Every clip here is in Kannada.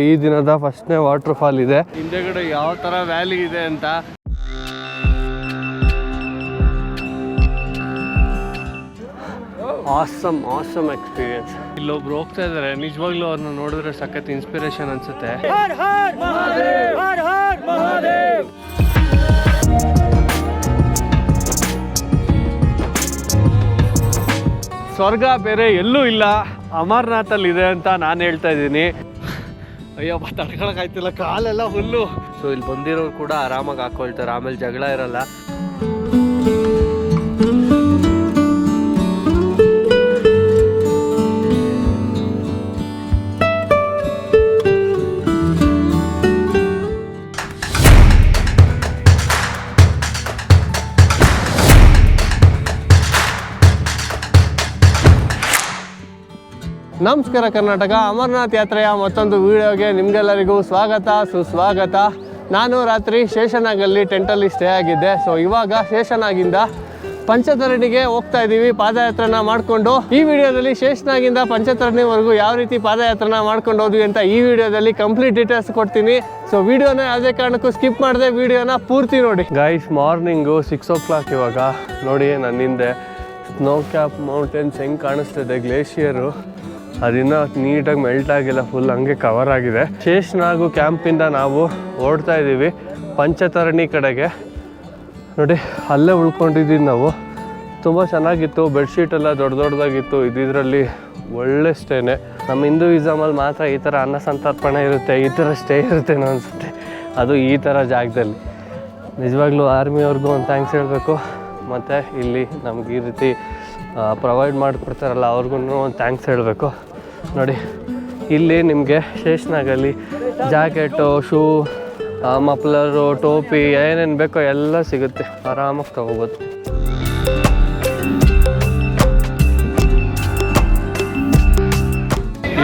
ಈ ದಿನದ ಫಸ್ಟ್ನೇ ವಾಟರ್ ಫಾಲ್ ಇದೆ. ಹಿಂದೆಗಡೆ ಯಾವ ತರ ವ್ಯಾಲಿ ಇದೆ ಅಂತ. Awesome experience. ಇಲ್ಲೊಬ್ರು ಹೋಗ್ತಾ ಇದಾರೆ, ನಿಜವಾಗ್ಲೂ ಅವ್ರನ್ನ ನೋಡಿದ್ರೆ ಸಖತ್ ಇನ್ಸ್ಪಿರೇಷನ್ ಅನ್ಸುತ್ತೆ. ಸ್ವರ್ಗ ಬೇರೆ ಎಲ್ಲೂ ಇಲ್ಲ, ಅಮರ್ನಾಥಲ್ಲಿ ಇದೆ ಅಂತ ನಾನು ಹೇಳ್ತಾ ಇದ್ದೀನಿ. ಅಯ್ಯಪ್ಪ ತಡ್ಕೊಳಕ್ಕಾಯ್ತಿಲ್ಲ, ಕಾಲೆಲ್ಲ ಹುಲ್ಲು. ಸೊ ಇಲ್ಲಿ ಬಂದಿರೋರು ಕೂಡ ಆರಾಮಾಗಿ ಹಾಕೊಳ್ತಾರೆ, ಆಮೇಲೆ ಜಗಳ ಇರಲ್ಲ. ನಮಸ್ಕಾರ ಕರ್ನಾಟಕ. ಅಮರನಾಥ್ ಯಾತ್ರೆಯ ಮತ್ತೊಂದು ವಿಡಿಯೋಗೆ ನಿಮಗೆಲ್ಲರಿಗೂ ಸ್ವಾಗತ ಸುಸ್ವಾಗತ. ನಾನು ರಾತ್ರಿ ಶೇಷನಾಗಲ್ಲಿ ಟೆಂಟಲ್ಲಿ ಸ್ಟೇ ಆಗಿದ್ದೆ. ಸೊ ಇವಾಗ ಶೇಷನಾಗಿಂದ ಪಂಚತರಣಿಗೆ ಹೋಗ್ತಾ ಇದ್ದೀವಿ ಪಾದಯಾತ್ರೆನ ಮಾಡಿಕೊಂಡು. ಈ ವಿಡಿಯೋದಲ್ಲಿ ಶೇಷನಾಗಿಂದ ಪಂಚತರಣಿವರೆಗೂ ಯಾವ ರೀತಿ ಪಾದಯಾತ್ರೆನ ಮಾಡ್ಕೊಂಡು ಹೋದ್ವಿ ಅಂತ ಈ ವಿಡಿಯೋದಲ್ಲಿ ಕಂಪ್ಲೀಟ್ ಡೀಟೇಲ್ಸ್ ಕೊಡ್ತೀನಿ. ಸೊ ವಿಡಿಯೋನ ಯಾವುದೇ ಕಾರಣಕ್ಕೂ ಸ್ಕಿಪ್ ಮಾಡದೆ ವಿಡಿಯೋನ ಪೂರ್ತಿ ನೋಡಿ. ಗೈಸ್, ಮಾರ್ನಿಂಗು 6 o'clock ಇವಾಗ. ನೋಡಿ ನನ್ನ ಹಿಂದೆ ಸ್ನೋ ಕ್ಯಾಪ್ ಮೌಂಟೇನ್ಸ್ ಹೆಂಗೆ ಕಾಣಿಸ್ತಿದೆ, ಗ್ಲೇಷಿಯರು ಅದಿನ್ನೂ ನೀಟಾಗಿ ಮೆಲ್ಟ್ ಆಗಿಲ್ಲ, ಫುಲ್ ಹಂಗೆ ಕವರ್ ಆಗಿದೆ. ಶೇಷನಾಗು ಕ್ಯಾಂಪಿಂದ ನಾವು ಓಡ್ತಾ ಇದ್ದೀವಿ ಪಂಚತರಣಿ ಕಡೆಗೆ. ನೋಡಿ ಅಲ್ಲೇ ಉಳ್ಕೊಂಡಿದ್ದೀವಿ ನಾವು. ತುಂಬ ಚೆನ್ನಾಗಿತ್ತು, ಬೆಡ್ಶೀಟ್ ಎಲ್ಲ ದೊಡ್ಡದಾಗಿತ್ತು. ಇದರಲ್ಲಿ ಒಳ್ಳೆ ಸ್ಟೇನೆ. ನಮ್ಮ ಹಿಂದೂಯಿಸಮಲ್ಲಿ ಮಾತ್ರ ಈ ಥರ ಅನ್ನ ಸಂತರ್ಪಣೆ ಇರುತ್ತೆ, ಈ ಥರ ಸ್ಟೇ ಇರುತ್ತೇನೋ ಅನಿಸುತ್ತೆ. ಅದು ಈ ಥರ ಜಾಗದಲ್ಲಿ ನಿಜವಾಗ್ಲೂ ಆರ್ಮಿಯವ್ರಿಗೂ ಒಂದು ಥ್ಯಾಂಕ್ಸ್ ಹೇಳಬೇಕು. ಮತ್ತು ಇಲ್ಲಿ ನಮ್ಗೆ ಈ ರೀತಿ ಪ್ರೊವೈಡ್ ಮಾಡಿಕೊಡ್ತಾರಲ್ಲ ಅವ್ರಿಗೂ ಒಂದು ಥ್ಯಾಂಕ್ಸ್ ಹೇಳಬೇಕು. ನೋಡಿ ಇಲ್ಲಿ ನಿಮಗೆ ಶೇಷನಾಗಲ್ಲಿ ಜಾಕೆಟು, ಶೂ, ಮಫ್ಲರು, ಟೋಪಿ ಏನೇನು ಬೇಕೋ ಎಲ್ಲ ಸಿಗುತ್ತೆ, ಆರಾಮಾಗಿ ತೊಗೋಬೋದು.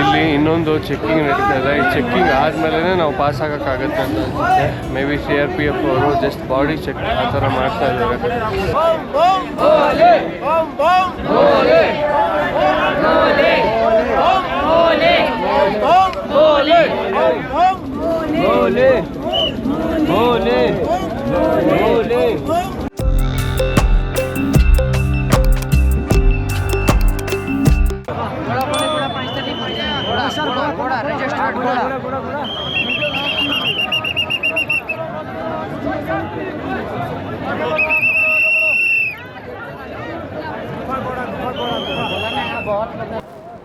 ಇಲ್ಲಿ ಇನ್ನೊಂದು ಚೆಕ್ಕಿಂಗ್ ನಡೀತಾ ಇದೆ. ಈ ಚೆಕ್ಕಿಂಗ್ ಆದಮೇಲೆ ನಾವು ಪಾಸ್ ಆಗೋಕ್ಕಾಗತ್ತೆ ಅಂತ ಅನಿಸುತ್ತೆ. ಮೇ ಬಿ CRPF ಅವರು ಜಸ್ಟ್ ಬಾಡಿ ಚೆಕ್ ಆ ಥರ ಮಾಡ್ತಾ ಇದ್ದಾರೆ.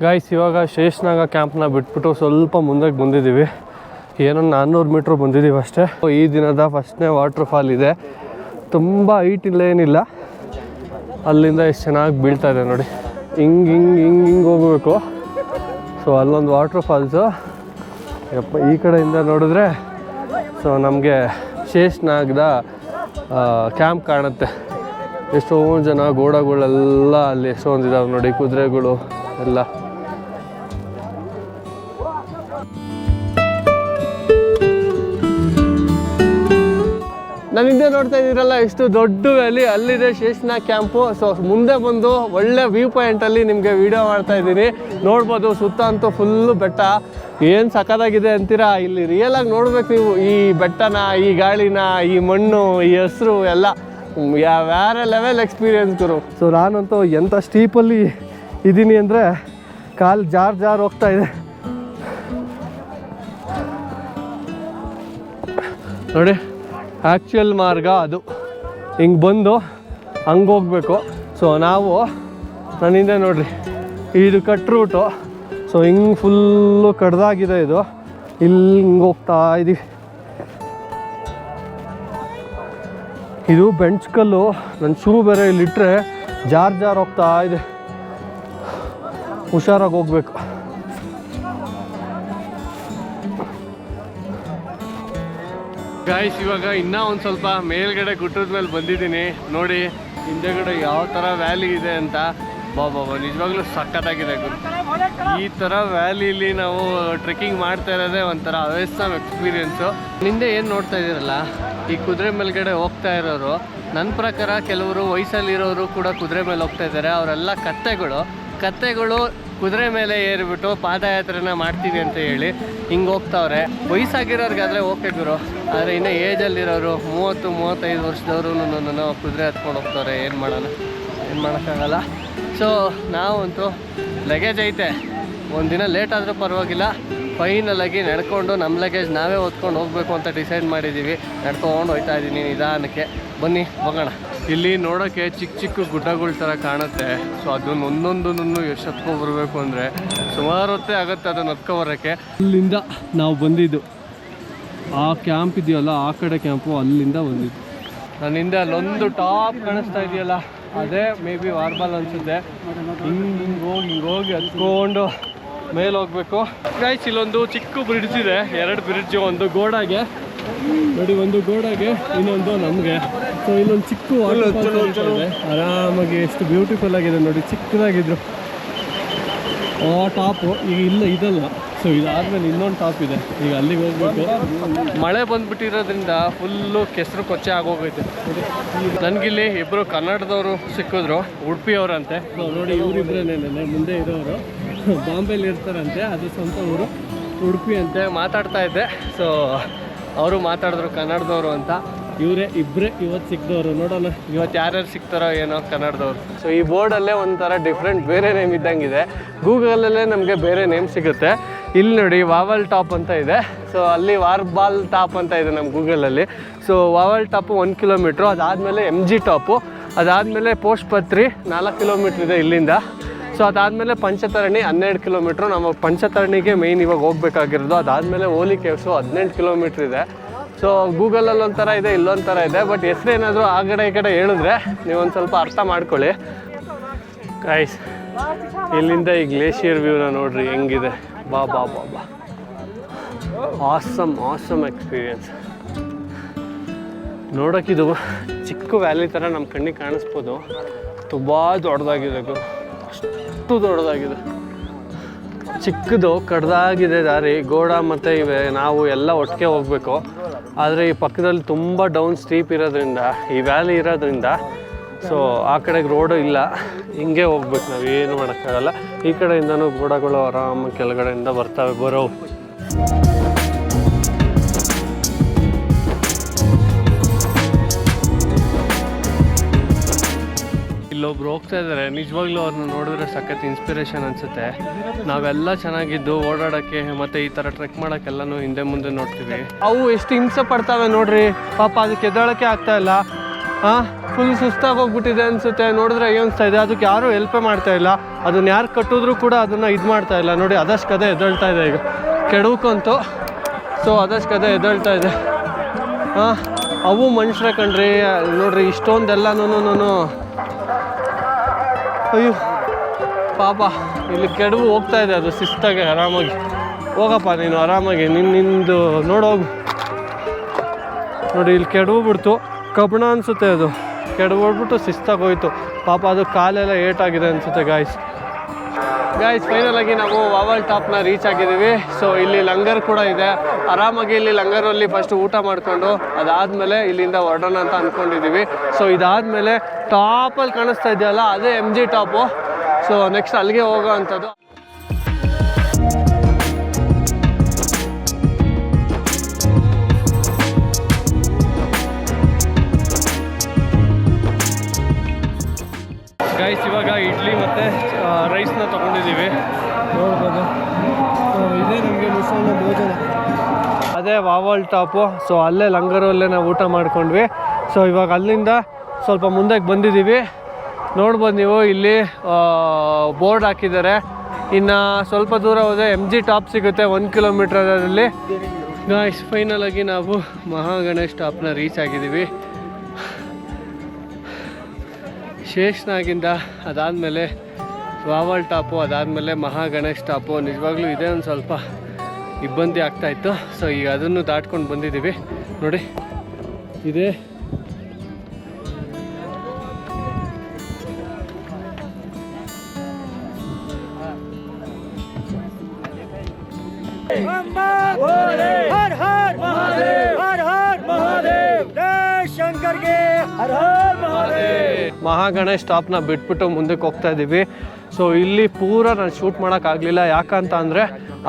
ಗೈಸ್, ಇವಾಗ ಶೇಷನಾಗ ಕ್ಯಾಂಪ್ನ ಬಿಟ್ಬಿಟ್ಟು ಸ್ವಲ್ಪ ಮುಂದಕ್ಕೆ ಬಂದಿದ್ದೀವಿ. ಏನೋ 400 ಮೀಟ್ರ್ ಬಂದಿದ್ದೀವಿ ಅಷ್ಟೇ. ಈ ದಿನದ ಫಸ್ಟ್ನೇ ವಾಟರ್ ಫಾಲ್ ಇದೆ. ತುಂಬ ಹೈಟ್ ಇಲ್ಲ, ಏನಿಲ್ಲ. ಅಲ್ಲಿಂದ ಎಷ್ಟು ಚೆನ್ನಾಗಿ ಬೀಳ್ತಾ ಇದೆ ನೋಡಿ. ಹಿಂಗೆ ಹೋಗಬೇಕು. ಸೊ ಅಲ್ಲೊಂದು ವಾಟರ್ ಫಾಲ್ಸು. ಯಪ್ಪ, ಈ ಕಡೆಯಿಂದ ನೋಡಿದ್ರೆ ಸೊ ನಮಗೆ ಶೇಷನಾಗದ ಕ್ಯಾಂಪ್ ಕಾಣುತ್ತೆ. ಎಷ್ಟೊಂದು ಜನ ಗೋಡಗಳೆಲ್ಲ ಅಲ್ಲಿ ಎಷ್ಟೊಂದು ಇದಾವೆ ನೋಡಿ, ಕುದುರೆಗಳು ಎಲ್ಲ. ನಾನು ಹಿಂದೆ ನೋಡ್ತಾ ಇದ್ದೀರಲ್ಲ ಎಷ್ಟು ದೊಡ್ಡ ವ್ಯಾಲಿ, ಅಲ್ಲಿದೆ ಶೇಷನಾಗ್ ಕ್ಯಾಂಪು. ಸೊ ಮುಂದೆ ಬಂದು ಒಳ್ಳೆ ವ್ಯೂ ಪಾಯಿಂಟಲ್ಲಿ ನಿಮಗೆ ವಿಡಿಯೋ ಮಾಡ್ತಾ ಇದ್ದೀನಿ. ನೋಡ್ಬೋದು, ಸುತ್ತ ಅಂತೂ ಫುಲ್ಲು ಬೆಟ್ಟ. ಏನು ಸಖತ್ತಾಗಿದೆ ಅಂತೀರಾ? ಇಲ್ಲಿ ರಿಯಲಾಗಿ ನೋಡ್ಬೇಕು ನೀವು ಈ ಬೆಟ್ಟನ, ಈ ಗಾಳಿನ, ಈ ಮಣ್ಣು, ಈ ಹಸಿರು ಎಲ್ಲ ಬೇರೆ ಲೆವೆಲ್ ಎಕ್ಸ್ಪೀರಿಯನ್ಸ್ ಗುರು. ಸೊ ನಾನಂತೂ ಎಂಥ ಸ್ಟೀಪಲ್ಲಿ ಇದ್ದೀನಿ ಅಂದರೆ ಕಾಲು ಜಾರ್ ಹೋಗ್ತಾ ಇದೆ ನೋಡಿ. ಆ್ಯಕ್ಚುಯಲ್ ಮಾರ್ಗ ಅದು, ಹಿಂಗೆ ಬಂದು ಹಂಗೆ ಹೋಗ್ಬೇಕು. ಸೊ ನಾವು ನನ್ನಿಂದ ನೋಡ್ರಿ, ಇದು ಕಟ್ ರೂಟು. ಸೊ ಹಿಂಗೆ ಫುಲ್ಲು ಕಡ್ದಾಗಿದೆ ಇದು. ಇಲ್ಲಿ ಹಿಂಗೆ ಹೋಗ್ತಾ ಇದ್ದೀವಿ. ಇದು ಬೆಂಚ್ ಕಲ್ಲು. ನನ್ನ ಶೂ ಬೇರೆ ಇಲ್ಲಿಟ್ಟರೆ ಜಾರ್ ಹೋಗ್ತಾ ಇದೆ. ಹುಷಾರಾಗಿ ಹೋಗ್ಬೇಕು. ಗಾಯ್ಸ್, ಇವಾಗ ಇನ್ನೂ ಒಂದು ಸ್ವಲ್ಪ ಮೇಲ್ಗಡೆ ಗುಟ್ಟದ ಮೇಲೆ ಬಂದಿದ್ದೀನಿ. ನೋಡಿ ಹಿಂದೆಗಡೆ ಯಾವ ಥರ ವ್ಯಾಲಿ ಇದೆ ಅಂತ. ಬಾಬಾ ನಿಜವಾಗ್ಲೂ ಸಖತ್ತಾಗಿದೆ ಗುರು. ಈ ಥರ ವ್ಯಾಲಿಲಿ ನಾವು ಟ್ರೆಕ್ಕಿಂಗ್ ಮಾಡ್ತಾ ಇರೋದೇ ಒಂಥರ ಅವೇಸಮ್ ಎಕ್ಸ್ಪೀರಿಯೆನ್ಸು. ಹಿಂದೆ ಏನು ನೋಡ್ತಾ ಇದ್ದೀರಲ್ಲ, ಈ ಕುದುರೆ ಮೇಲ್ಗಡೆ ಹೋಗ್ತಾ ಇರೋರು, ನನ್ನ ಪ್ರಕಾರ ಕೆಲವರು ವಯಸ್ಸಲ್ಲಿರೋರು ಕೂಡ ಕುದುರೆ ಮೇಲೆ ಹೋಗ್ತಾ ಇದ್ದಾರೆ. ಅವರೆಲ್ಲ ಕತ್ತೆಗಳು ಕುದುರೆ ಮೇಲೆ ಏರಿಬಿಟ್ಟು ಪಾದಯಾತ್ರೆನ ಮಾಡ್ತೀವಿ ಅಂತ ಹೇಳಿ ಹಿಂಗೆ ಹೋಗ್ತಾವ್ರೆ. ವಯಸ್ಸಾಗಿರೋರ್ಗಾದ್ರೆ ಓಕೆ ಗುರು, ಆದರೆ ಇನ್ನು ಏಜಲ್ಲಿರೋರು 30-35 ವರ್ಷದವರು ಕುದುರೆ ಹತ್ಕೊಂಡು ಹೋಗ್ತಾರೆ. ಏನು ಮಾಡೋಕ್ಕಾಗಲ್ಲ. ಸೊ ನಾವಂತೂ ಲಗೇಜ್ ಐತೆ, ಒಂದಿನ ಲೇಟ್ ಆದರೂ ಪರವಾಗಿಲ್ಲ, ಫೈನಲಾಗಿ ನಡ್ಕೊಂಡು ನಮ್ಮ ಲಗೇಜ್ ನಾವೇ ಹೊತ್ಕೊಂಡು ಹೋಗಬೇಕು ಅಂತ ಡಿಸೈಡ್ ಮಾಡಿದ್ದೀವಿ. ನಡ್ಕೊಂಡು ಹೋಗ್ತಾ ಇದ್ದೀನಿ ನಿಧಾನಕ್ಕೆ. ಬನ್ನಿ ಹೋಗೋಣ. ಇಲ್ಲಿ ನೋಡೋಕ್ಕೆ ಚಿಕ್ಕ ಚಿಕ್ಕ ಗುಡ್ಡಗಳ ಥರ ಕಾಣುತ್ತೆ. ಸೊ ಅದನ್ನು ಒಂದೊಂದನ್ನು ಎಷ್ಟು ಹತ್ಕೊಬರ್ಬೇಕು ಅಂದರೆ ಸುಮಾರು ಹೊತ್ತೇ ಆಗುತ್ತೆ ಅದನ್ನು ಹತ್ಕೊಬರೋಕ್ಕೆ. ಅಲ್ಲಿಂದ ನಾವು ಬಂದಿದ್ದು ಆ ಕ್ಯಾಂಪ್ ಇದೆಯಲ್ಲ, ಆ ಕಡೆ ಕ್ಯಾಂಪು, ಅಲ್ಲಿಂದ ಬಂದಿದ್ದು. ನನ್ನಿಂದ ಅಲ್ಲೊಂದು ಟಾಪ್ ಕಾಣಿಸ್ತಾ ಇದೆಯಲ್ಲ, ಅದೇ ಮೇ ಬಿ ವಾರ್ಬಾಲ್ ಅನಿಸುತ್ತೆ. ಹಿಂಗೆ ಹೋಗಿ ಹತ್ಕೊಂಡು ಮೇಲೆ ಹೋಗ್ಬೇಕು. ಗೈಸ್ ಇಲ್ಲೊಂದು ಚಿಕ್ಕ ಬ್ರಿಡ್ಜ್ ಇದೆ, 2 ಬ್ರಿಡ್ಜು, ಒಂದು ಗೋಡಾಗೆ ನೋಡಿ, ಒಂದು ಗೋಡಾಗೆ, ಇನ್ನೊಂದು ನಮಗೆ. ಸೊ ಇಲ್ಲೊಂದು ಚಿಕ್ಕ ವಾಟರ್ ಆರಾಮಾಗಿ ಎಷ್ಟು ಬ್ಯೂಟಿಫುಲ್ ಆಗಿದೆ ನೋಡಿ, ಚಿಕ್ಕದಾಗಿದ್ರು ಆ ಟಾಪು. ಈಗ ಇಲ್ಲ, ಇದಲ್ಲ. ಸೊ ಇದಾದ್ಮೇಲೆ ಇನ್ನೊಂದು ಟಾಪ್ ಇದೆ, ಈಗ ಅಲ್ಲಿಗೆ ಹೋಗ್ಬೇಕು. ಮಳೆ ಬಂದ್ಬಿಟ್ಟಿರೋದ್ರಿಂದ ಫುಲ್ಲು ಕೆಸರು ಕೊಚ್ಚೆ ಆಗೋಗೈತೆ. ನನಗಿಲ್ಲಿ ಇಬ್ಬರು ಕನ್ನಡದವರು ಸಿಕ್ಕಿದ್ರು, ಉಡುಪಿಯವರಂತೆ. ನೋಡಿ ಇವರಿಬ್ಬರೇನೆ ಮುಂದೆ ಇರೋರು, ಬಾಂಬೆಲಿ ಇರ್ತಾರಂತೆ, ಅದು ಸ್ವಂತ ಊರು ಉಡುಪಿ ಅಂತೆ. ಮಾತಾಡ್ತಾ ಇದ್ದೆ, ಸೊ ಅವರು ಮಾತಾಡಿದ್ರು ಕನ್ನಡದವರು ಅಂತ. ಇಬ್ಬರೇ ಇವತ್ತು ಸಿಕ್ಕಿದವರು. ನೋಡೋಣ ಇವತ್ತು ಯಾರ್ಯಾರು ಸಿಗ್ತಾರೋ ಏನೋ ಕನ್ನಡದವ್ರು. ಸೊ ಈ ಬೋರ್ಡಲ್ಲೇ ಒಂಥರ ಡಿಫ್ರೆಂಟ್ ಬೇರೆ ನೇಮ್ ಇದ್ದಂಗಿದೆ. ಗೂಗಲಲ್ಲೇ ನಮಗೆ ಬೇರೆ ನೇಮ್ ಸಿಗುತ್ತೆ. ಇಲ್ಲಿ ನೋಡಿ ವಾವಲ್ ಟಾಪ್ ಅಂತ ಇದೆ. ಸೊ ಅಲ್ಲಿ ವಾರ್ಬಾಲ್ ಟಾಪ್ ಅಂತ ಇದೆ ನಮ್ಮ ಗೂಗಲಲ್ಲಿ. ಸೊ ವಾವಲ್ ಟಾಪು 1 ಕಿಲೋಮೀಟ್ರು, ಅದಾದಮೇಲೆ MG ಟಾಪು, ಅದಾದಮೇಲೆ ಪೋಷ್ಪತ್ರಿ 4 ಕಿಲೋಮೀಟ್ರ್ ಇದೆ ಇಲ್ಲಿಂದ. ಸೊ ಅದಾದಮೇಲೆ ಪಂಚತರಣಿ 12 ಕಿಲೋಮೀಟ್ರು. ನಮ್ಮ ಪಂಚತರಣಿಗೆ ಮೇಯ್ನ್ ಇವಾಗ ಹೋಗ್ಬೇಕಾಗಿರೋದು. ಅದಾದಮೇಲೆ ಓಲಿ ಕೇವ್ಸು 18 ಕಿಲೋಮೀಟ್ರ್ ಇದೆ. ಸೊ ಗೂಗಲಲ್ಲಿ ಒಂಥರ ಇದೆ, ಇಲ್ಲೊಂಥರ ಇದೆ. ಬಟ್ ಹೆಸರೇನಾದರೂ ಆ ಕಡೆ ಈ ಕಡೆ ಹೇಳಿದ್ರೆ ನೀವೊಂದು ಸ್ವಲ್ಪ ಅರ್ಥ ಮಾಡ್ಕೊಳ್ಳಿ. ಗೈಸ್ ಇಲ್ಲಿಂದ ಈ ಗ್ಲೇಷಿಯರ್ ವ್ಯೂನ ನೋಡ್ರಿ ಹೆಂಗಿದೆ. ಬಾ ಬಾ ಬಾ ಬಾ, ಆಸಮ್ ಎಕ್ಸ್ಪೀರಿಯನ್ಸ್. ನೋಡೋಕ್ಕಿದು ಚಿಕ್ಕ ವ್ಯಾಲಿ ಥರ ನಮ್ಮ ಕಣ್ಣಿಗೆ ಕಾಣಿಸ್ಬೋದು. ತುಂಬ ದೊಡ್ಡದಾಗಿದೆ ಗುರು, ಅಷ್ಟು ದೊಡ್ಡದಾಗಿದೆ. ಚಿಕ್ಕದು ಕಡ್ದಾಗಿದೆ ದಾರಿ, ಗೋಡ ಮತ್ತು ಇವೆ, ನಾವು ಎಲ್ಲ ಒಟ್ಟಿಗೆ ಹೋಗಬೇಕು. ಆದರೆ ಈ ಪಕ್ಕದಲ್ಲಿ ತುಂಬ ಡೌನ್ ಸ್ಟೀಪ್ ಇರೋದ್ರಿಂದ, ಈ ವ್ಯಾಲಿ ಇರೋದ್ರಿಂದ, ಸೊ ಆ ಕಡೆಗೆ ರೋಡು ಇಲ್ಲ, ಹಿಂಗೆ ಹೋಗ್ಬೇಕು. ನಾವು ಏನು ಮಾಡೋಕ್ಕಾಗಲ್ಲ. ಈ ಕಡೆಯಿಂದನೂ ಗೋಡಗಳು ಆರಾಮಾಗಿ ಕೆಳಗಡೆಯಿಂದ ಬರೋ. ಇಲ್ಲೊಬ್ರು ಹೋಗ್ತಾ ಇದ್ದಾರೆ, ನಿಜವಾಗ್ಲೂ ಅವ್ರನ್ನ ನೋಡಿದ್ರೆ ಸಖತ್ ಇನ್ಸ್ಪಿರೇಷನ್ ಅನಿಸುತ್ತೆ. ನಾವೆಲ್ಲ ಚೆನ್ನಾಗಿದ್ದು ಓಡಾಡೋಕ್ಕೆ ಮತ್ತು ಈ ಥರ ಟ್ರೆಕ್ ಮಾಡೋಕ್ಕೆಲ್ಲನೂ ಹಿಂದೆ ಮುಂದೆ ನೋಡ್ತೀವಿ. ಅವು ಎಷ್ಟು ಹಿಂಸೆ ಪಡ್ತಾವೆ ನೋಡ್ರಿ, ಪಾಪ ಅದಕ್ಕೆ ಎದ್ದೇಳೋಕ್ಕೆ ಆಗ್ತಾ ಇಲ್ಲ. ಫುಲ್ ಸುಸ್ತಾಗಿ ಹೋಗ್ಬಿಟ್ಟಿದೆ ಅನಿಸುತ್ತೆ. ನೋಡಿದ್ರೆ ಅನಿಸ್ತಾ ಇದೆ, ಅದಕ್ಕೆ ಯಾರೂ ಹೆಲ್ಪೇ ಮಾಡ್ತಾ ಇಲ್ಲ. ಅದನ್ನು ಯಾರು ಕಟ್ಟಿದ್ರು ಕೂಡ ಅದನ್ನು ಇದು ಮಾಡ್ತಾ ಇಲ್ಲ ನೋಡಿ. ಅದಷ್ಟು ಕದೆ ಎದ್ದೇಳ್ತಾ ಇದೆ ಈಗ ಕೆಡವುಕ್ಕಂತೂ. ಸೊ ಅದಷ್ಟು ಕದೆ ಎದ್ದೇಳ್ತಾ ಇದೆ. ಅವು ಮನುಷ್ಯರೇ ಕಣ್ರಿ, ನೋಡ್ರಿ ಇಷ್ಟೊಂದೆಲ್ಲನೂ. ಅಯ್ಯೋ ಪಾಪ, ಇಲ್ಲಿ ಕೆಡವು ಹೋಗ್ತಾ ಇದೆ ಅದು ಶಿಸ್ತಾಗೆ. ಆರಾಮಾಗಿ ಹೋಗಪ್ಪ ನೀನು, ಆರಾಮಾಗಿ ನಿಂದು ನೋಡೋಗು. ನೋಡಿ ಇಲ್ಲಿ ಕೆಡವು ಬಿಡ್ತು, ಕಬ್ಬಣ ಅನಿಸುತ್ತೆ ಅದು. ಕೆಡವು ಹೋಗ್ಬಿಟ್ಟು ಶಿಸ್ತಾಗಿ ಹೋಯ್ತು ಪಾಪ. ಅದು ಕಾಲೆಲ್ಲ ಏಟಾಗಿದೆ ಅನಿಸುತ್ತೆ. ಗಾಯ್ಸ್ ಫೈನಲ್ ಆಗಿ ನಾವು ವಾವಲ್ ಟಾಪ್ನ ರೀಚ್ ಆಗಿದ್ದೀವಿ. ಸೊ ಇಲ್ಲಿ ಲಂಗರ್ ಕೂಡ ಇದೆ. ಆರಾಮಾಗಿ ಇಲ್ಲಿ ಲಂಗರಲ್ಲಿ ಫಸ್ಟ್ ಊಟ ಮಾಡಿಕೊಂಡು ಅದಾದಮೇಲೆ ಇಲ್ಲಿಂದ ಹೊರಡೋಣ ಅಂತ ಅಂದ್ಕೊಂಡಿದ್ದೀವಿ. ಸೊ ಇದಾದಮೇಲೆ ಟಾಪಲ್ಲಿ ಕಾಣಿಸ್ತಾ ಇದೆಯಲ್ಲ, ಅದೇ MG ಟಾಪು. ಸೊ ನೆಕ್ಸ್ಟ್ ಅಲ್ಲಿಗೆ ಹೋಗೋ ಅಂಥದ್ದು. ಗೈಸ್ ಇವಾಗ ಇಡ್ಲಿ ಮತ್ತು ರೈಸ್ನ ತೊಗೊಂಡಿದ್ದೀವಿ, ನೋಡ್ಬೋದು. ಇದೇ ನಮಗೆ ಮಿಶ್ರಣ ಭೋಜನ, ಅದೇ ವಾವಲ್ ಟಾಪು. ಸೊ ಅಲ್ಲೇ ಲಂಗರಲ್ಲೇ ನಾವು ಊಟ ಮಾಡ್ಕೊಂಡ್ವಿ. ಸೊ ಇವಾಗ ಅಲ್ಲಿಂದ ಸ್ವಲ್ಪ ಮುಂದಕ್ಕೆ ಬಂದಿದ್ದೀವಿ. ನೋಡ್ಬೋದು ನೀವು, ಇಲ್ಲಿ ಬೋರ್ಡ್ ಹಾಕಿದ್ದಾರೆ. ಇನ್ನು ಸ್ವಲ್ಪ ದೂರ ಹೋದರೆ MG ಟಾಪ್ ಸಿಗುತ್ತೆ 1 ಕಿಲೋಮೀಟ್ರಲ್ಲಿ. ಗೈಸ್ ಫೈನಲ್ ಆಗಿ ನಾವು ಮಹಾಗಣೇಶ್ ಟಾಪ್ನ ರೀಚ್ ಆಗಿದ್ದೀವಿ. ಶೇಷನಾಗಿಂದ ಅದಾದಮೇಲೆ ವಾವಲ್ ಟಾಪು, ಅದಾದಮೇಲೆ ಮಹಾಗಣೇಶ್ ಟಾಪು. ನಿಜವಾಗ್ಲೂ ಇದೇ ಒಂದು ಸ್ವಲ್ಪ ಇಬ್ಬಂದಿ ಆಗ್ತಾಯಿತ್ತು. ಸೊ ಈಗ ಅದನ್ನು ದಾಟ್ಕೊಂಡು ಬಂದಿದ್ದೀವಿ ನೋಡಿ. ಇದೇ हर हर महादेव, हर हर महादेव, जय शंकर के हर हर महादेव. ಮಹಾಗಣೇಶ್ ಟಾಪ್ನ ಬಿಟ್ಬಿಟ್ಟು ಮುಂದಕ್ಕೆ ಹೋಗ್ತಾ ಇದ್ದೀವಿ. ಸೊ ಇಲ್ಲಿ ಪೂರ ನಾನು ಶೂಟ್ ಮಾಡೋಕ್ಕಾಗಲಿಲ್ಲ, ಯಾಕಂತ ಅಂದರೆ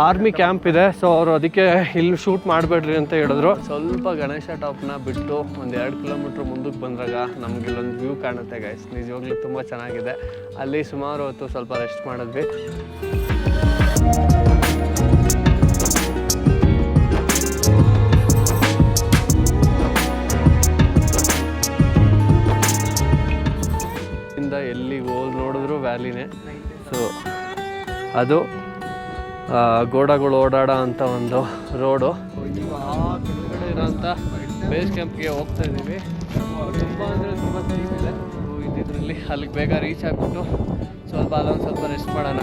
ಆರ್ಮಿ ಕ್ಯಾಂಪ್ ಇದೆ. ಸೊ ಅವರು ಅದಕ್ಕೆ ಇಲ್ಲಿ ಶೂಟ್ ಮಾಡಬೇಡ್ರಿ ಅಂತ ಹೇಳಿದ್ರು. ಸ್ವಲ್ಪ ಗಣೇಶ ಟಾಪ್ನ ಬಿಟ್ಟು ಒಂದು 2 ಕಿಲೋಮೀಟ್ರ್ ಮುಂದಕ್ಕೆ ಬಂದಾಗ ನಮ್ಗೆ ಇಲ್ಲೊಂದು ವ್ಯೂ ಕಾಣುತ್ತೆ ಗೈಸ್. ನಿಜವಾಗ್ಲೂ ತುಂಬ ಚೆನ್ನಾಗಿದೆ. ಅಲ್ಲಿ ಸುಮಾರು ಹೊತ್ತು ಸ್ವಲ್ಪ ರೆಸ್ಟ್ ಮಾಡಿದ್ವಿ. ಎಲ್ಲಿ ಹೋಗಿ ನೋಡಿದ್ರು ವ್ಯಾಲಿನೇ. ಸೊ ಅದು ಗೋಡಗಳು ಓಡಾಡೋ ಅಂಥ ಒಂದು ರೋಡು. ಕೆಳಗಡೆ ಇರೋಂಥ ಬೇಸ್ ಕ್ಯಾಂಪ್ಗೆ ಹೋಗ್ತಾ ಇದ್ದೀವಿ. ತುಂಬ ಅಂದರೆ ತುಂಬ ಚೀಪ್ ಇದೆ. ಇದ್ದಿದ್ರಲ್ಲಿ ಅಲ್ಲಿಗೆ ಬೇಗ ರೀಚ್ ಆಗಿಬಿಟ್ಟು ಸ್ವಲ್ಪ ಅಲ್ಲೊಂದು ಸ್ವಲ್ಪ ರೆಸ್ಟ್ ಮಾಡೋಣ.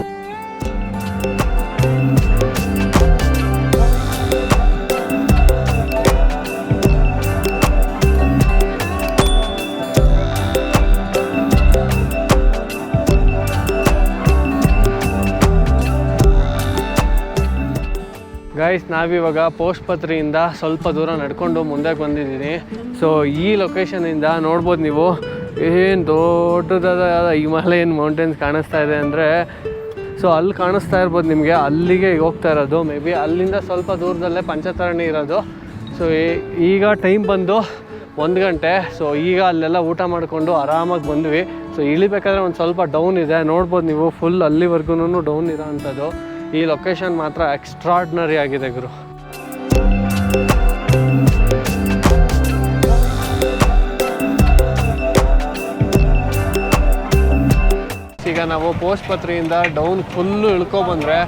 ಗೈಸ್, ನಾವಿವಾಗ ಪೋಸ್ಟ್ಪತ್ರೆಯಿಂದ ಸ್ವಲ್ಪ ದೂರ ನಡ್ಕೊಂಡು ಮುಂದೆ ಬಂದಿದ್ದೀನಿ. ಸೊ ಈ ಲೊಕೇಶನಿಂದ ನೋಡ್ಬೋದು ನೀವು ಏನು ದೊಡ್ಡದಾದ ಹಿಮಾಲಯನ್ ಮೌಂಟೇನ್ಸ್ ಕಾಣಿಸ್ತಾ ಇದೆ ಅಂದರೆ. ಸೊ ಅಲ್ಲಿ ಕಾಣಿಸ್ತಾ ಇರ್ಬೋದು ನಿಮಗೆ, ಅಲ್ಲಿಗೆ ಹೋಗ್ತಾ ಇರೋದು. ಮೇ ಬಿ ಅಲ್ಲಿಂದ ಸ್ವಲ್ಪ ದೂರದಲ್ಲೇ ಪಂಚತರಣಿ ಇರೋದು. ಸೊ ಈಗ ಟೈಮ್ ಬಂದು 1 ಗಂಟೆ. ಸೊ ಈಗ ಅಲ್ಲೆಲ್ಲ ಊಟ ಮಾಡಿಕೊಂಡು ಆರಾಮಾಗಿ ಬಂದ್ವಿ. ಸೊ ಇಳಿಬೇಕಾದ್ರೆ ಒಂದು ಸ್ವಲ್ಪ ಡೌನ್ ಇದೆ, ನೋಡ್ಬೋದು ನೀವು. ಫುಲ್ ಅಲ್ಲಿವರೆಗೂ ಡೌನ್ ಇರೋ ಅಂಥದ್ದು. ಈ ಲೊಕೇಶನ್ ಮಾತ್ರ ಎಕ್ಸ್ಟ್ರಾರ್ಡಿನರಿ ಆಗಿದೆ ಗುರು. ಈಗ ನಾವು ಪೋಸ್ಟ್ಪತ್ರೆಯಿಂದ ಡೌನ್ ಫುಲ್ಲು ಇಳ್ಕೊಬಂದರೆ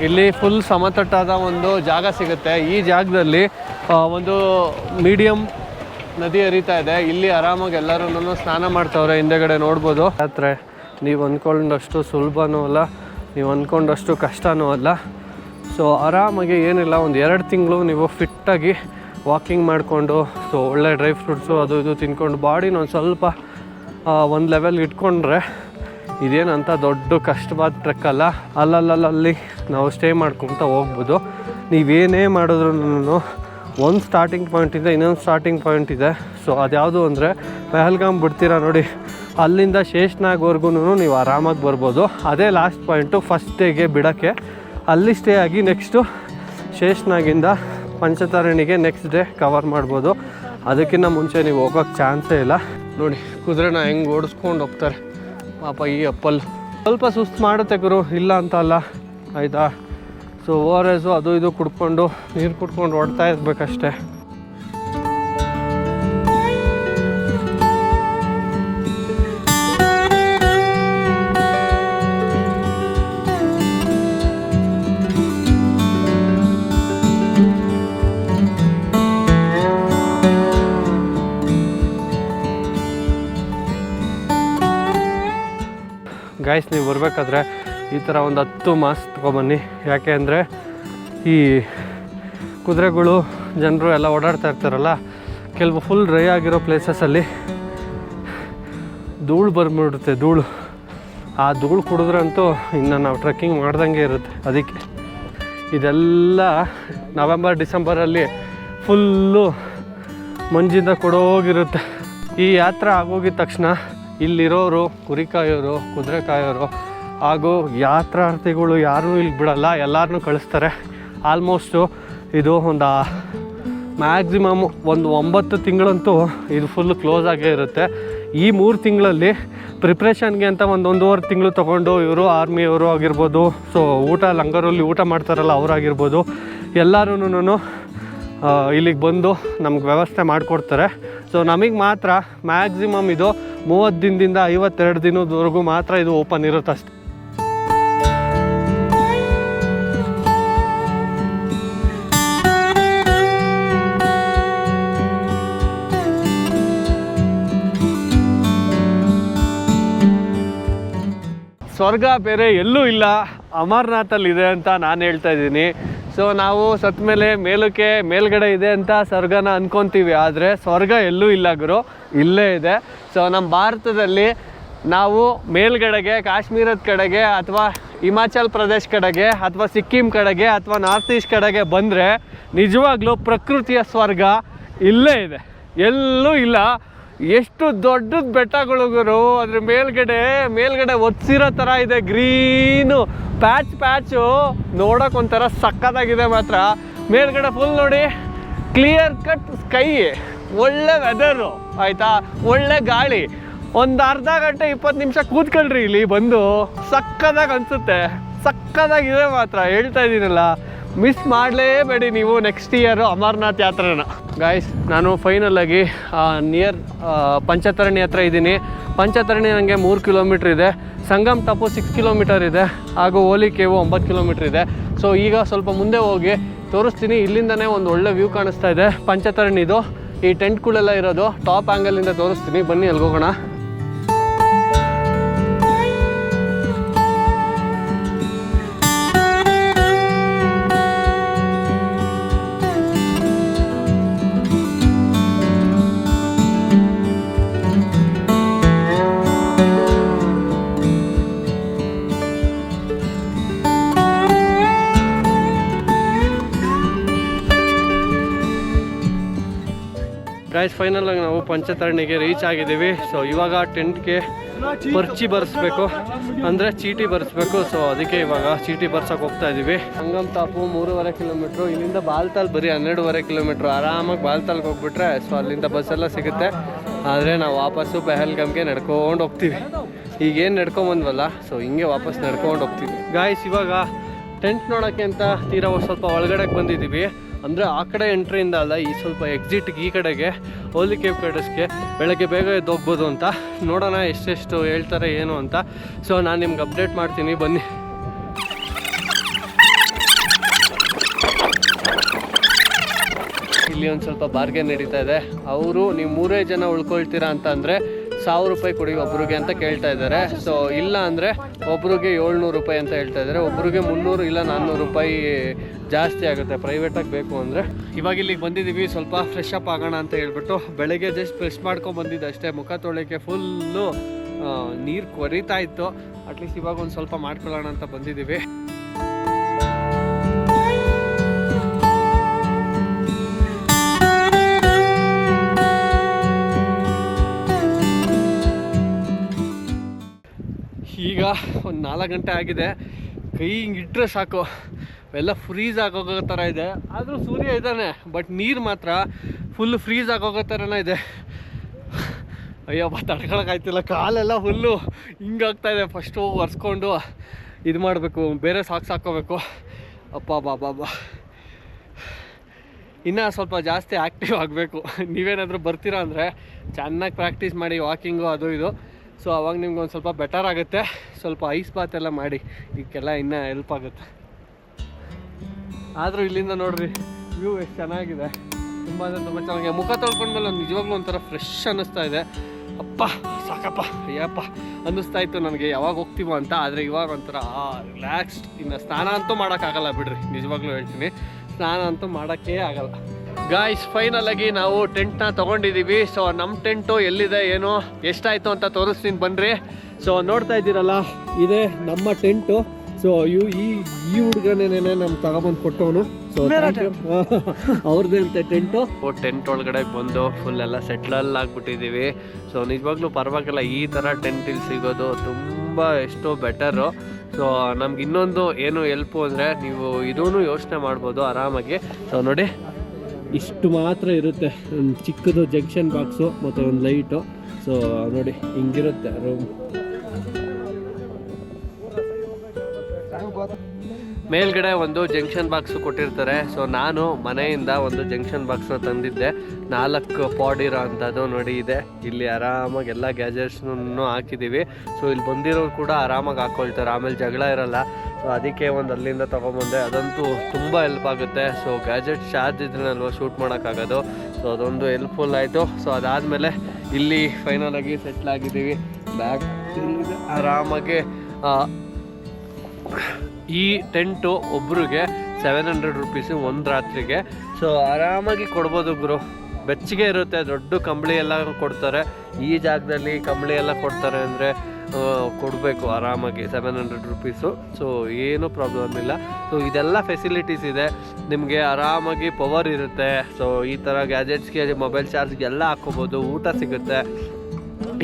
ಇಲ್ಲಿ ಫುಲ್ ಸಮತಟ್ಟಾದ ಒಂದು ಜಾಗ ಸಿಗುತ್ತೆ. ಈ ಜಾಗದಲ್ಲಿ ಒಂದು ಮೀಡಿಯಮ್ ನದಿ ಹರಿತಾ ಇದೆ. ಇಲ್ಲಿ ಆರಾಮಾಗಿ ಎಲ್ಲರೂ ಸ್ನಾನ ಮಾಡ್ತಾವ್ರೆ. ಹಿಂದೆಗಡೆ ನೋಡ್ಬೋದು. ಯಾತ್ರೆ ನೀವು ಅಂದ್ಕೊಂಡಷ್ಟು ಸುಲಭನೂ ಅಲ್ಲ, ನೀವು ಅಂದ್ಕೊಂಡಷ್ಟು ಕಷ್ಟನೂ ಅಲ್ಲ. ಸೊ ಆರಾಮಾಗಿ ಏನಿಲ್ಲ, ಒಂದು 2 ತಿಂಗಳು ನೀವು ಫಿಟ್ಟಾಗಿ ವಾಕಿಂಗ್ ಮಾಡಿಕೊಂಡು, ಸೊ ಒಳ್ಳೆ ಡ್ರೈ ಫ್ರೂಟ್ಸು ಅದು ಇದು ತಿನ್ಕೊಂಡು ಬಾಡಿನ ಒಂದು ಸ್ವಲ್ಪ ಒಂದು ಲೆವೆಲ್ ಇಟ್ಕೊಂಡ್ರೆ ಇದೇನಂತ ದೊಡ್ಡ ಕಷ್ಟವಾದ ಟ್ರೆಕ್ ಅಲ್ಲ. ಅಲ್ಲಲ್ಲಿ ನಾವು ಸ್ಟೇ ಮಾಡ್ಕೊತ ಹೋಗ್ಬೋದು. ನೀವೇನೇ ಮಾಡಿದ್ರು ಒಂದು ಸ್ಟಾರ್ಟಿಂಗ್ ಪಾಯಿಂಟಿಂದ ಇನ್ನೊಂದು ಸ್ಟಾರ್ಟಿಂಗ್ ಪಾಯಿಂಟ್ ಇದೆ. ಸೊ ಅದ್ಯಾವುದು ಅಂದರೆ ಪಹಲ್ಗಾಮ್ ಬಿಡ್ತೀರಾ ನೋಡಿ, ಅಲ್ಲಿಂದ ಶೇಷ್ನಾಗ್ವರೆಗೂ ನೀವು ಆರಾಮಾಗಿ ಬರ್ಬೋದು. ಅದೇ ಲಾಸ್ಟ್ ಪಾಯಿಂಟು ಫಸ್ಟ್ ಡೇಗೆ ಬಿಡೋಕ್ಕೆ. ಅಲ್ಲಿ ಸ್ಟೇ ಆಗಿ ನೆಕ್ಸ್ಟು ಶೇಷ್ನಾಗಿಂದ ಪಂಚತರಣಿಗೆ ನೆಕ್ಸ್ಟ್ ಡೇ ಕವರ್ ಮಾಡ್ಬೋದು. ಅದಕ್ಕಿಂತ ಮುಂಚೆ ನೀವು ಹೋಗೋಕ್ಕೆ ಚಾನ್ಸೇ ಇಲ್ಲ. ನೋಡಿ ಕುದುರೆನ ಹೆಂಗೆ ಓಡಿಸ್ಕೊಂಡು ಹೋಗ್ತಾರೆ ಪಾಪ ಈ ಅಪ್ಪಲ್. ಸ್ವಲ್ಪ ಸುಸ್ತು ಮಾಡುತ್ತೆ ಗುರು, ಇಲ್ಲ ಅಂತ ಅಲ್ಲ, ಆಯಿತಾ. ಸೊ ORS ಅದು ಇದು ಕುಡ್ಕೊಂಡು ನೀರು ಕುಡ್ಕೊಂಡು ಓಡ್ತಾ ಇರ್ಬೇಕಷ್ಟೆ. ಗೈಸ್, ನೀವು ಬರಬೇಕಾದ್ರೆ ಈ ಥರ ಒಂದು 10 ಮಾಸ್ಕ್ ತೊಗೊಬನ್ನಿ. ಯಾಕೆ ಅಂದರೆ ಈ ಕುದುರೆಗಳು ಜನರು ಎಲ್ಲ ಓಡಾಡ್ತಾ ಇರ್ತಾರಲ್ಲ, ಕೆಲವು ಫುಲ್ ಡ್ರೈ ಆಗಿರೋ ಪ್ಲೇಸಸಲ್ಲಿ ಧೂಳು ಬಂದ್ಬಿಡುತ್ತೆ. ಆ ಧೂಳು ಕುಡಿದ್ರಂತೂ ಇನ್ನು ನಾವು ಟ್ರೆಕ್ಕಿಂಗ್ ಮಾಡ್ದಂಗೆ ಇರುತ್ತೆ. ಅದಕ್ಕೆ ಇದೆಲ್ಲ ನವೆಂಬರ್ ಡಿಸೆಂಬರಲ್ಲಿ ಫುಲ್ಲು ಮಂಜಿಂದ ಕೊಡೋಗಿರುತ್ತೆ. ಈ ಯಾತ್ರೆ ಆಗೋಗಿದ ತಕ್ಷಣ ಇಲ್ಲಿರೋರು, ಕುರಿ ಕಾಯೋರು, ಕುದುರೆ ಕಾಯೋರು ಹಾಗೂ ಯಾತ್ರಾರ್ಥಿಗಳು ಯಾರೂ ಇಲ್ಲಿ ಬಿಡಲ್ಲ, ಎಲ್ಲರನ್ನೂ ಕಳಿಸ್ತಾರೆ. ಆಲ್ಮೋಸ್ಟು ಇದು ಒಂದು ಮ್ಯಾಕ್ಸಿಮಮ್ ಒಂದು 9 ತಿಂಗಳಂತೂ ಇದು ಫುಲ್ ಕ್ಲೋಸ್ ಆಗೇ ಇರುತ್ತೆ. ಈ 3 ತಿಂಗಳಲ್ಲಿ ಪ್ರಿಪ್ರೇಷನ್ಗೆ ಅಂತ 1.5 ತಿಂಗಳು ತೊಗೊಂಡು ಇವರು ಆರ್ಮಿಯವರು ಆಗಿರ್ಬೋದು, ಸೊ ಲಂಗರಲ್ಲಿ ಊಟ ಮಾಡ್ತಾರಲ್ಲ ಅವರಾಗಿರ್ಬೋದು, ಎಲ್ಲರೂ ಇಲ್ಲಿಗೆ ಬಂದು ನಮ್ಗೆ ವ್ಯವಸ್ಥೆ ಮಾಡಿಕೊಡ್ತಾರೆ. ಸೊ ನಮಗೆ ಮಾತ್ರ ಮ್ಯಾಕ್ಸಿಮಮ್ ಇದು 30 ದಿನದಿಂದ 52 ದಿನದವರೆಗೂ ಮಾತ್ರ ಇದು ಓಪನ್ ಇರುತ್ತೆ ಅಷ್ಟೆ. ಸ್ವರ್ಗ ಬೇರೆ ಎಲ್ಲೂ ಇಲ್ಲ, ಅಮರ್ನಾಥಲ್ಲಿದೆ ಅಂತ ನಾನು ಹೇಳ್ತಾ ಇದ್ದೀನಿ. ಸೊ ನಾವು ಸತ್ತ ಮೇಲೆ ಮೇಲ್ಗಡೆ ಇದೆ ಅಂತ ಸ್ವರ್ಗನ ಅನ್ಕೊತೀವಿ, ಆದರೆ ಸ್ವರ್ಗ ಎಲ್ಲೂ ಇಲ್ಲ ಗುರು, ಇಲ್ಲೇ ಇದೆ. ಸೊ ನಮ್ಮ ಭಾರತದಲ್ಲಿ ನಾವು ಮೇಲ್ಗಡೆಗೆ ಕಾಶ್ಮೀರದ ಕಡೆಗೆ ಅಥವಾ ಹಿಮಾಚಲ್ ಪ್ರದೇಶ್ ಕಡೆಗೆ ಅಥವಾ ಸಿಕ್ಕಿಂ ಕಡೆಗೆ ಅಥವಾ ನಾರ್ತ್ ಈಸ್ಟ್ ಕಡೆಗೆ ಬಂದರೆ ನಿಜವಾಗ್ಲೂ ಪ್ರಕೃತಿಯ ಸ್ವರ್ಗ ಇಲ್ಲೇ ಇದೆ, ಎಲ್ಲೂ ಇಲ್ಲ. ಎಷ್ಟು ದೊಡ್ಡದ ಬೆಟ್ಟಗಳು ಗುರು. ಅದ್ರ ಮೇಲ್ಗಡೆ ಒತ್ತಿರೋ ಥರ ಇದೆ, ಗ್ರೀನು ಪ್ಯಾಚು ನೋಡೋಕೆ ಒಂಥರ ಸಕ್ಕತ್ತಾಗಿದೆ ಮಾತ್ರ. ಮೇಲ್ಗಡೆ ಫುಲ್ ನೋಡಿ, ಕ್ಲಿಯರ್ ಕಟ್ ಸ್ಕೈ, ಒಳ್ಳೆ ವೆದರು ಆಯಿತಾ, ಒಳ್ಳೆ ಗಾಳಿ. ಒಂದು ಅರ್ಧ ಗಂಟೆ 20 ನಿಮಿಷ ಕೂತ್ಕೊಳ್ರಿ ಇಲ್ಲಿ ಬಂದು, ಸಕ್ಕತ್ತಾಗಿ ಅನಿಸುತ್ತೆ, ಸಕ್ಕತ್ತಾಗಿದೆ ಮಾತ್ರ, ಹೇಳ್ತಾ ಇದ್ದೀನಲ್ಲ. ಮಿಸ್ ಮಾಡಲೇಬೇಡಿ ನೀವು ನೆಕ್ಸ್ಟ್ ಇಯರು ಅಮರನಾಥ್ ಯಾತ್ರೆನ. ಗಾಯ್ಸ್, ನಾನು ಫೈನಲಾಗಿ ನಿಯರ್ ಪಂಚತರಣಿ ಹತ್ರ ಇದ್ದೀನಿ. ಪಂಚತರಣಿ ನನಗೆ 3 ಕಿಲೋಮೀಟ್ರ್ ಇದೆ, ಸಂಗಮ್ ಟಾಪು 6 ಕಿಲೋಮೀಟರ್ ಇದೆ, ಹಾಗೂ ಓಲಿ ಕೇವು 9 ಕಿಲೋಮೀಟ್ರ್ ಇದೆ. ಸೊ ಈಗ ಸ್ವಲ್ಪ ಮುಂದೆ ಹೋಗಿ ತೋರಿಸ್ತೀನಿ. ಇಲ್ಲಿಂದನೇ ಒಂದು ಒಳ್ಳೆ ವ್ಯೂ ಕಾಣಿಸ್ತಾ ಇದೆ ಪಂಚತರಣಿದು. ಈ ಟೆಂಟ್ಗಳೆಲ್ಲ ಇರೋದು ಟಾಪ್ ಆ್ಯಂಗಲಿಂದ ತೋರಿಸ್ತೀನಿ, ಬನ್ನಿ ಅಲ್ಲಿಗೆ ಹೋಗೋಣ. ಗೈಸ್, ಫೈನಲಾಗಿ ನಾವು ಪಂಚತರಣಿಗೆ ರೀಚ್ ಆಗಿದ್ದೀವಿ. ಸೊ ಇವಾಗ ಟೆಂಟ್ಗೆ ಪರ್ಚಿ ಬರ್ಸ್ಬೇಕು, ಅಂದರೆ ಚೀಟಿ ಬರ್ಸ್ಬೇಕು. ಸೊ ಅದಕ್ಕೆ ಇವಾಗ ಚೀಟಿ ಬರ್ಸೋಕೆ ಹೋಗ್ತಾ ಇದ್ದೀವಿ. ಸಂಗಮ್ ಟಾಪು 3.5 ಕಿಲೋಮೀಟ್ರು, ಇಲ್ಲಿಂದ ಬಾಲ್ತಾಲ್ ಬರೀ 12.5 ಕಿಲೋಮೀಟ್ರು. ಆರಾಮಾಗಿ ಬಾಲ್ತಾಲ್ಗೆ ಹೋಗ್ಬಿಟ್ರೆ ಸೊ ಅಲ್ಲಿಂದ ಬಸ್ಸೆಲ್ಲ ಸಿಗುತ್ತೆ. ಆದರೆ ನಾವು ವಾಪಸ್ಸು ಪೆಹಲ್ಗಮ್ಗೆ ನಡ್ಕೊಂಡು ಹೋಗ್ತೀವಿ. ಈಗೇನು ನಡ್ಕೊಂಬಂದ್ವಲ್ಲ, ಸೊ ಹಿಂಗೆ ವಾಪಸ್ ನಡ್ಕೊಂಡು ಹೋಗ್ತೀವಿ. ಗಾಯ್ಸ್, ಇವಾಗ ಟೆಂಟ್ ನೋಡೋಕ್ಕೆ ಅಂತ ತೀರಾ ಸ್ವಲ್ಪ ಒಳಗಡೆಗೆ ಬಂದಿದ್ದೀವಿ. ಅಂದರೆ ಆ ಕಡೆ ಎಂಟ್ರಿಯಿಂದ ಅಲ್ಲ, ಈ ಸ್ವಲ್ಪ ಎಕ್ಸಿಟ್ಗೆ ಈ ಕಡೆಗೆ ಓಲಿ ಕೇವ್ ಕಡೆಸ್ಗೆ ಬೆಳಗ್ಗೆ ಬೇಗ ಎದ್ದು ಹೋಗ್ಬೋದು ಅಂತ. ನೋಡೋಣ ಎಷ್ಟೆಷ್ಟು ಹೇಳ್ತಾರೆ ಏನು ಅಂತ. ಸೊ ನಾನು ನಿಮ್ಗೆ ಅಪ್ಡೇಟ್ ಮಾಡ್ತೀನಿ, ಬನ್ನಿ. ಇಲ್ಲಿ ಒಂದು ಸ್ವಲ್ಪ ಬಾರ್ಗೇನ್ ನಡೀತಾ ಇದೆ. ಅವರು ನೀವು 3 ಜನ ಉಳ್ಕೊಳ್ತೀರಾ ಅಂತ ಅಂದರೆ 1000 ರೂಪಾಯಿ ಕೊಡಿ ಒಬ್ರಿಗೆ ಅಂತ ಕೇಳ್ತಾ ಇದ್ದಾರೆ. ಸೊ ಇಲ್ಲ ಅಂದರೆ ಒಬ್ರಿಗೆ 700 ರೂಪಾಯಿ ಅಂತ ಹೇಳ್ತಾ ಇದ್ದಾರೆ. ಒಬ್ರಿಗೆ 300 ಇಲ್ಲ 400 ರೂಪಾಯಿ ಜಾಸ್ತಿ ಆಗುತ್ತೆ ಪ್ರೈವೇಟಾಗಿ ಬೇಕು ಅಂದರೆ. ಇವಾಗ ಇಲ್ಲಿಗೆ ಬಂದಿದ್ದೀವಿ, ಸ್ವಲ್ಪ ಫ್ರೆಶ್ ಅಪ್ ಆಗೋಣ ಅಂತ ಹೇಳ್ಬಿಟ್ಟು. ಬೆಳಗ್ಗೆ ಜಸ್ಟ್ ಫ್ರೆಶ್ ಮಾಡ್ಕೊಂಡು ಬಂದಿದ್ದು ಅಷ್ಟೇ. ಮುಖ ತೊಳೆಯೋಕ್ಕೆ ಫುಲ್ಲು ನೀರು ಕೊರಿತಾ ಇತ್ತು. ಅಟ್ಲೀಸ್ಟ್ ಇವಾಗ ಒಂದು ಸ್ವಲ್ಪ ಮಾಡ್ಕೊಳ್ಳೋಣ ಅಂತ ಬಂದಿದ್ದೀವಿ. ಈಗ ಒಂದು 4 ಗಂಟೆ ಆಗಿದೆ. ಕೈ ಹಿಂಗೆ ಇಟ್ಟರೆ ಸಾಕು ಎಲ್ಲ ಫ್ರೀಸ್ ಆಗೋಗೋ ಥರ ಇದೆ. ಆದರೂ ಸೂರ್ಯ ಇದ್ದಾನೆ, ಬಟ್ ನೀರು ಮಾತ್ರ ಫುಲ್ಲು ಫ್ರೀಸ್ ಆಗೋಗೋ ಥರನೇ ಇದೆ. ಅಯ್ಯಪ್ಪ, ತಡ್ಕೊಳಕ್ಕಾಯ್ತಿಲ್ಲ, ಕಾಲೆಲ್ಲ ಫುಲ್ಲು ಹಿಂಗಾಗ್ತಾಯಿದೆ. ಫಸ್ಟ್ ಹೋಗಿ ಒರೆಸ್ಕೊಂಡು ಇದು ಮಾಡಬೇಕು, ಬೇರೆ ಸಾಕ್ಸ್ ಹಾಕ್ಕೋಬೇಕು. ಅಪ್ಪ ಬಾಬಾ, ಇನ್ನೂ ಸ್ವಲ್ಪ ಜಾಸ್ತಿ ಆ್ಯಕ್ಟಿವ್ ಆಗಬೇಕು. ನೀವೇನಾದರೂ ಬರ್ತೀರಾ ಅಂದರೆ ಚೆನ್ನಾಗಿ ಪ್ರಾಕ್ಟೀಸ್ ಮಾಡಿ, ವಾಕಿಂಗು ಅದು ಇದು. ಸೊ ಅವಾಗ ನಿಮ್ಗೆ ಒಂದು ಸ್ವಲ್ಪ ಬೆಟರ್ ಆಗುತ್ತೆ. ಸ್ವಲ್ಪ ಐಸ್ ಬಾತ್ ಎಲ್ಲ ಮಾಡಿ, ಇದಕ್ಕೆಲ್ಲ ಇನ್ನೂ ಹೆಲ್ಪ್ ಆಗುತ್ತೆ. ಆದರೂ ಇಲ್ಲಿಂದ ನೋಡ್ರಿ ವ್ಯೂ ಎಷ್ಟು ಚೆನ್ನಾಗಿದೆ, ತುಂಬ ಅಂದರೆ ತುಂಬ ಚೆನ್ನಾಗಿದೆ. ಮುಖ ತೊಳ್ಕೊಂಡ್ಮೇಲೆ ಒಂದು ನಿಜವಾಗ್ಲೂ ಒಂಥರ ಫ್ರೆಶ್ ಅನ್ನಿಸ್ತಾ ಇದೆ. ಅಪ್ಪ ಸಾಕಪ್ಪ, ಅಯ್ಯಪ್ಪ ಅನ್ನಿಸ್ತಾ ಇತ್ತು ನನಗೆ ಯಾವಾಗ ಹೋಗ್ತೀವೋ ಅಂತ. ಆದರೆ ಇವಾಗ ಒಂಥರ ರಿಲ್ಯಾಕ್ಸ್ಡ್. ಇನ್ನು ಸ್ನಾನ ಅಂತೂ ಮಾಡೋಕ್ಕಾಗಲ್ಲ ಬಿಡ್ರಿ, ನಿಜವಾಗ್ಲೂ ಹೇಳ್ತೀನಿ, ಸ್ನಾನ ಅಂತೂ ಮಾಡೋಕ್ಕೇ ಆಗಲ್ಲ. ಗಾಯ್ಸ್, ಫೈನಲಾಗಿ ನಾವು ಟೆಂಟ್ನ ತೊಗೊಂಡಿದ್ದೀವಿ. ಸೊ ನಮ್ಮ ಟೆಂಟು ಎಲ್ಲಿದೆ ಏನು ಎಷ್ಟಾಯಿತು ಅಂತ ತೋರಿಸ್ತೀನಿ ಬನ್ನಿರಿ. ಸೊ ನೋಡ್ತಾ ಇದ್ದೀರಲ್ಲ, ಇದೇ ನಮ್ಮ ಟೆಂಟು. ಸೊ ಈ ಹುಡುಗನೇನೆ ನಮ್ಗೆ ತಗೊಬಂದು ಕೊಟ್ಟವನು. ಸೊ ಅವ್ರದ್ದೇ ಅಂತ ಟೆಂಟು. ಟೆಂಟ್ ಒಳಗಡೆ ಬಂದು ಫುಲ್ ಎಲ್ಲ ಸೆಟ್ಲಲ್ಲಿ ಆಗಿಬಿಟ್ಟಿದ್ದೀವಿ. ಸೊ ನಿಜವಾಗ್ಲೂ ಪರವಾಗಿಲ್ಲ, ಈ ಥರ ಟೆಂಟ್ ಇಲ್ಲಿ ಸಿಗೋದು ತುಂಬ ಎಷ್ಟೋ ಬೆಟರು. ಸೊ ನಮ್ಗೆ ಇನ್ನೊಂದು ಏನು ಹೆಲ್ಪು ಅಂದರೆ, ನೀವು ಇದೂ ಯೋಚನೆ ಮಾಡ್ಬೋದು ಆರಾಮಾಗಿ. ಸೊ ನೋಡಿ, ಇಷ್ಟು ಮಾತ್ರ ಇರುತ್ತೆ, ಒಂದು ಚಿಕ್ಕದು ಜಂಕ್ಷನ್ ಬಾಕ್ಸು ಮತ್ತು ಒಂದು ಲೈಟು. ಸೊ ನೋಡಿ ಹಿಂಗಿರುತ್ತೆ ರೂಮ್. ಮೇಲ್ಗಡೆ ಒಂದು ಜಂಕ್ಷನ್ ಬಾಕ್ಸು ಕೊಟ್ಟಿರ್ತಾರೆ. ಸೊ ನಾನು ಮನೆಯಿಂದ ಒಂದು ಜಂಕ್ಷನ್ ಬಾಕ್ಸ್ನ ತಂದಿದ್ದೆ, 4 ಪಾಡ್ ಇರೋ ಅಂಥದ್ದು ನೋಡಿ ಇದೆ. ಇಲ್ಲಿ ಆರಾಮಾಗಿ ಎಲ್ಲ ಗ್ಯಾಜೆಟ್ಸ್ನೂ ಹಾಕಿದ್ದೀವಿ. ಸೊ ಇಲ್ಲಿ ಬಂದಿರೋರು ಕೂಡ ಆರಾಮಾಗಿ ಹಾಕ್ಕೊಳ್ತಾರೆ, ಆಮೇಲೆ ಜಗಳ ಇರೋಲ್ಲ. ಸೊ ಅದಕ್ಕೆ ಒಂದು ಅಲ್ಲಿಂದ ತೊಗೊಂಬಂದೆ, ಅದಂತೂ ತುಂಬ ಹೆಲ್ಪ್ ಆಗುತ್ತೆ. ಸೊ ಗ್ಯಾಜೆಟ್ ಚಾರ್ಜ್ ಇದ್ರಲ್ವ ಶೂಟ್ ಮಾಡೋಕ್ಕಾಗೋದು. ಸೊ ಅದೊಂದು ಹೆಲ್ಪ್ಫುಲ್ ಆಯಿತು. ಸೊ ಅದಾದಮೇಲೆ ಇಲ್ಲಿ ಫೈನಲಾಗಿ ಸೆಟ್ಲಾಗಿದ್ದೀವಿ. ಬ್ಯಾಗ್ ಇಲ್ಲಿದೆ ಆರಾಮಾಗಿ. ಈ ಟೆಂಟು ಒಬ್ರಿಗೆ 700 ರೂಪೀಸು ಒಂದು ರಾತ್ರಿಗೆ. ಸೊ ಆರಾಮಾಗಿ ಕೊಡ್ಬೋದು ಗುರು, ಬೆಚ್ಚಗೆ ಇರುತ್ತೆ. ದೊಡ್ಡ ಕಂಬಳಿ ಎಲ್ಲ ಕೊಡ್ತಾರೆ. ಈ ಜಾಗದಲ್ಲಿ ಕಂಬಳಿ ಎಲ್ಲ ಕೊಡ್ತಾರೆ ಅಂದರೆ ಕೊಡಬೇಕು ಆರಾಮಾಗಿ 700 ರುಪೀಸು. ಸೊ ಏನೂ ಪ್ರಾಬ್ಲಮ್ ಇಲ್ಲ. ಸೊ ಇದೆಲ್ಲ ಫೆಸಿಲಿಟೀಸ್ ಇದೆ ನಿಮಗೆ. ಆರಾಮಾಗಿ ಪವರ್ ಇರುತ್ತೆ. ಸೊ ಈ ಥರ ಗ್ಯಾಜೆಟ್ಸ್ಗೆ ಮೊಬೈಲ್ ಚಾರ್ಜ್ಗೆಲ್ಲ ಹಾಕ್ಕೋಬೋದು. ಊಟ ಸಿಗುತ್ತೆ,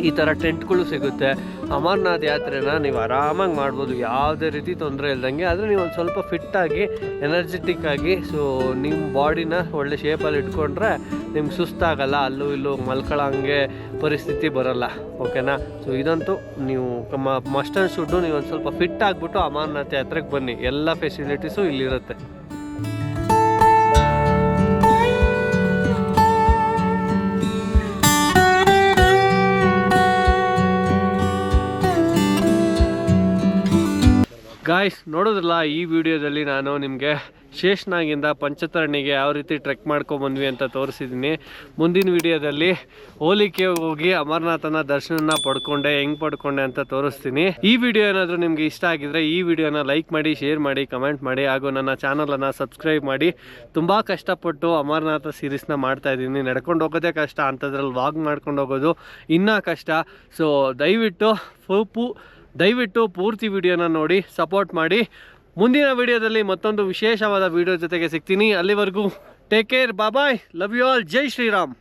ಈ ಥರ ಟೆಂಟ್ಗಳು ಸಿಗುತ್ತೆ. ಅಮರನಾಥ್ ಯಾತ್ರೆನ ನೀವು ಆರಾಮಾಗಿ ಮಾಡ್ಬೋದು, ಯಾವುದೇ ರೀತಿ ತೊಂದರೆ ಇಲ್ದಂಗೆ. ಆದರೆ ನೀವು ಒಂದು ಸ್ವಲ್ಪ ಫಿಟ್ಟಾಗಿ ಎನರ್ಜೆಟಿಕ್ ಆಗಿ, ಸೊ ನಿಮ್ಮ ಬಾಡಿನ ಒಳ್ಳೆ ಶೇಪಲ್ಲಿ ಇಟ್ಕೊಂಡ್ರೆ ನಿಮ್ಗೆ ಸುಸ್ತಾಗಲ್ಲ, ಅಲ್ಲೂ ಇಲ್ಲೂ ಮಲ್ಕೊಳ್ಳೋಂಗೆ ಪರಿಸ್ಥಿತಿ ಬರೋಲ್ಲ. ಓಕೆನಾ? ಸೊ ಇದಂತೂ ನೀವು ಮಸ್ಟ್ ಆ್ಯಂಡ್ ಶುಡ್ಡು ನೀವು ಒಂದು ಸ್ವಲ್ಪ ಫಿಟ್ ಆಗಿಬಿಟ್ಟು ಅಮರನಾಥ್ ಯಾತ್ರೆಗೆ ಬನ್ನಿ. ಎಲ್ಲ ಫೆಸಿಲಿಟೀಸು ಇಲ್ಲಿರುತ್ತೆ. ಗಾಯ್ಸ್, ನೋಡೋದ್ರಲ್ಲ ಈ ವಿಡಿಯೋದಲ್ಲಿ ನಾನು ನಿಮಗೆ ಶೇಷನಾಗಿಂದ ಪಂಚತರಣಿಗೆ ಯಾವ ರೀತಿ ಟ್ರೆಕ್ ಮಾಡ್ಕೊಂಬಂದ್ವಿ ಅಂತ ತೋರಿಸಿದ್ದೀನಿ. ಮುಂದಿನ ವಿಡಿಯೋದಲ್ಲಿ ಹೋಲಿಕೆ ಹೋಗಿ ಅಮರನಾಥನ ದರ್ಶನ ಪಡ್ಕೊಂಡೆ, ಹೆಂಗೆ ಪಡ್ಕೊಂಡೆ ಅಂತ ತೋರಿಸ್ತೀನಿ. ಈ ವಿಡಿಯೋ ಏನಾದರೂ ನಿಮಗೆ ಇಷ್ಟ ಆಗಿದ್ರೆ ಈ ವಿಡಿಯೋನ ಲೈಕ್ ಮಾಡಿ, ಶೇರ್ ಮಾಡಿ, ಕಮೆಂಟ್ ಮಾಡಿ, ಹಾಗೂ ನನ್ನ ಚಾನಲನ್ನು ಸಬ್ಸ್ಕ್ರೈಬ್ ಮಾಡಿ. ತುಂಬ ಕಷ್ಟಪಟ್ಟು ಅಮರನಾಥ ಸೀರೀಸ್ನ ಮಾಡ್ತಾ ಇದ್ದೀನಿ. ನಡ್ಕೊಂಡು ಹೋಗೋದೇ ಕಷ್ಟ, ಅಂಥದ್ರಲ್ಲಿ ವಾಕ್ ಮಾಡ್ಕೊಂಡು ಹೋಗೋದು ಇನ್ನೂ ಕಷ್ಟ. ಸೊ ದಯವಿಟ್ಟು ಪೂರ್ತಿ ವಿಡಿಯೋನ ನೋಡಿ ಸಪೋರ್ಟ್ ಮಾಡಿ. ಮುಂದಿನ ವಿಡಿಯೋದಲ್ಲಿ ಮತ್ತೊಂದು ವಿಶೇಷವಾದ ವಿಡಿಯೋ ಜೊತೆಗೆ ಸಿಗ್ತೀನಿ. ಅಲ್ಲಿವರೆಗೂ take care, bye, love you all, ಜೈ ಶ್ರೀರಾಮ್.